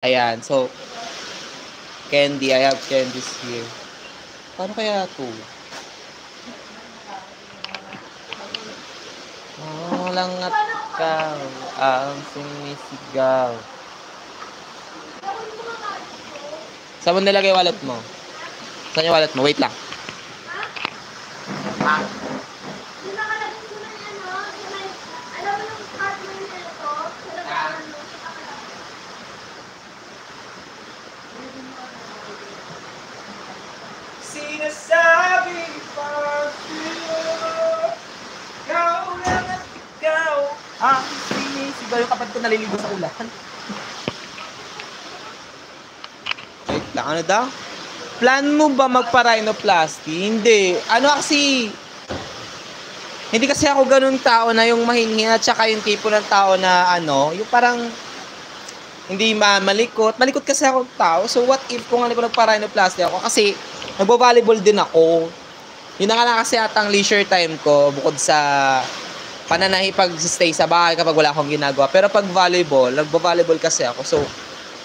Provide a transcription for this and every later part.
Ayan, so, candy. I have candies here. Paano kaya to? Walang at ikaw ang sumisigaw. Saan mo nilagay wallet mo? Saan yung wallet mo? Wait lang. Sinasabi pa ikaw lang at ikaw ang sinisigaw. Yung kapatid ko naliligo sa ulan. Wait lang, ano daw? Plan mo ba magpa-rhinoplasty? Hindi. Hindi kasi ako ganun tao na yung mahinhin at saka yung tipo ng tao na yung parang hindi malikot. Malikot kasi ako tao. So what if kung ko nagpa-rhinoplasty ako? Kasi nagbo-volleyball din ako. Yun na nga lang kasi atang leisure time ko bukod sa pananahi pag-stay sa bahay kapag wala akong ginagawa. Pero pag volleyball, nagbo-volleyball kasi ako. So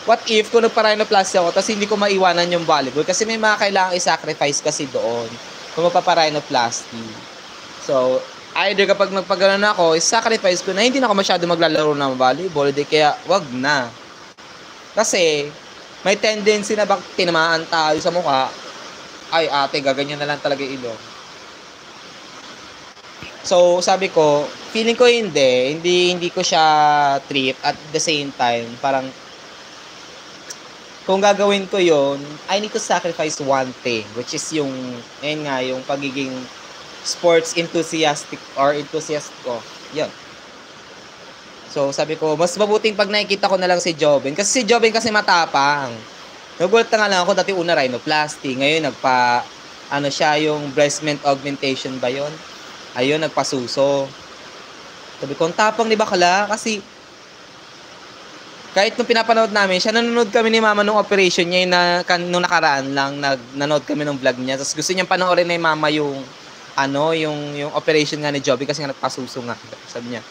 what if kung nagpa-rhinoplasty ako tapos hindi ko maiwanan yung volleyball kasi may mga kailangang i-sacrifice kasi doon kung magpa-rhinoplasty. So, either kapag nagpagano'n ako, i-sacrifice ko na hindi na ako masyado maglalaro ng volleyball, di kaya wag na. Kasi may tendency na bak tinamaan tayo sa mukha, ay ate, gaganyan na lang talaga ilong. So, sabi ko, feeling ko hindi ko siya trip at the same time, parang kung gagawin ko yon, I need to sacrifice one thing, which is yung pagiging sports enthusiast ko. Yun. So, sabi ko, mas mabuting pag nakikita ko na lang si Joven. Kasi si Joven kasi matapang. Nagulat na nga lang ako, dati una rhinoplasty. Ngayon, siya yung breast augmentation ba yun? Ayun, nagpasuso. Sabi ko, ang tapang ni bakla. Kasi, kahit nung pinapanood namin, siya nanonood kami ni mama nung operation niya, nung nakaraan lang, nanonood kami nung vlog niya. Tapos gusto niyang panoorin na yung mama yung operation nga ni Joby kasi nga nagpasuso nga. Sabi niya.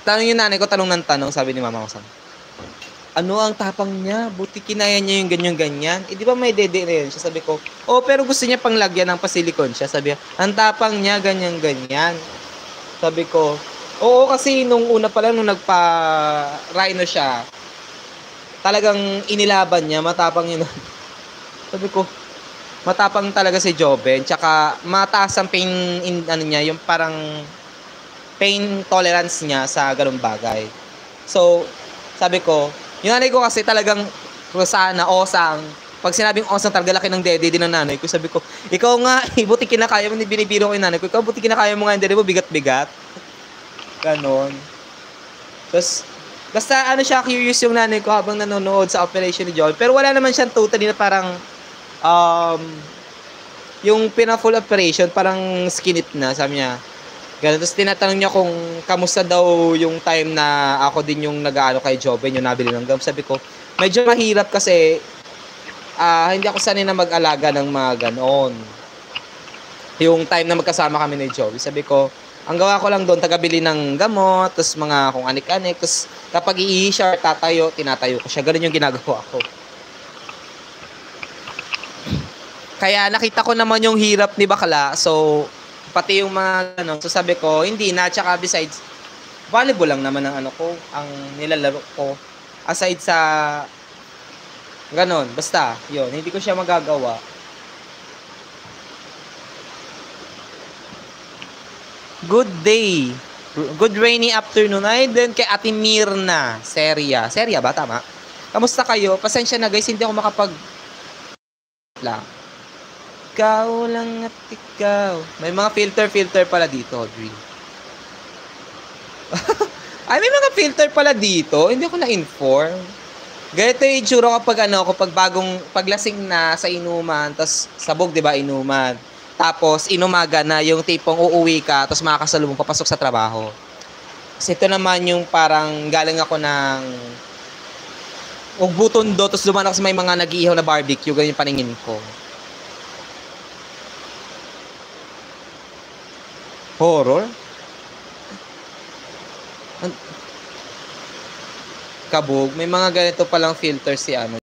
Tanong yung nanay ko, tanong ng tanong, sabi ni mama ko, ano ang tapang niya? Buti kinaya niya yung ganyan-ganyan. Di ba may dede rin siya? Sabi ko, pero gusto niya pang lagyan ng pasilikon siya. Sabi niya, ang tapang niya, ganyan-ganyan. Sabi ko, oo, kasi nung una pa lang, nung nagpa-rhino siya, talagang inilaban niya, matapang yun. Sabi ko, matapang talaga si Joven. Tsaka, mataas ang yung parang pain tolerance niya sa ganung bagay. So, sabi ko, yung nanay ko kasi talagang Rosana, osang. Pag sinabing osang, talaga laki ng dede din ng nanay ko. Sabi ko, ikaw nga, buti kinakaya mo, binibiro ko yung nanay ko. Ikaw, buti kinakaya mo nga yung dede mo, bigat-bigat. Ganon. Tapos, basta siya, curious yung nanay ko habang nanonood sa operation ni John. Pero wala naman siyang totally na parang, yung pina-full operation, parang skinit na, sabi niya. Ganun. Tapos tinatanong niya kung kamusta daw yung time na ako din yung nag-aano kay Joven, yung nabili ng gum. Sabi ko, medyo mahirap kasi hindi ako sanay na mag-alaga ng mga ganon. Yung time na magkasama kami ni Joven, sabi ko, ang gawa ko lang doon, tagabili ng gamot, tapos mga kung anik-anik, tapos kapag iihi siya, tinatayo ko siya. Ganun yung ginagawa ko. Kaya nakita ko naman yung hirap ni bakla, so pati yung mga so sabi ko, hindi na, tsaka besides, volleyball lang naman ang ang nilalaro ko. Aside sa, ganon, basta, yun, hindi ko siya magagawa. Good day. Good rainy afternoon. Ay, din kay Ate Mirna. Seria ba? Tama? Kamusta kayo? Pasensya na guys, hindi ako makapag lang. Ikaw lang at ikaw. May mga filter pala dito, Audrey. Ay, may mga filter pala dito. Hindi ako na-inform. Ganito yung itsura kapag paglasing na sa inuman, tapos sabog, di ba, inuman. Tapos, inumaga na yung tipong uuwi ka, tapos makakasalubong papasok sa trabaho. Kasi ito naman yung parang galing ako ng Ugbutondo, tapos dumaan ako sa may mga nag-iihaw na barbecue, ganyan yung paningin ko. Horror? kabog. May mga ganito palang filter si ano,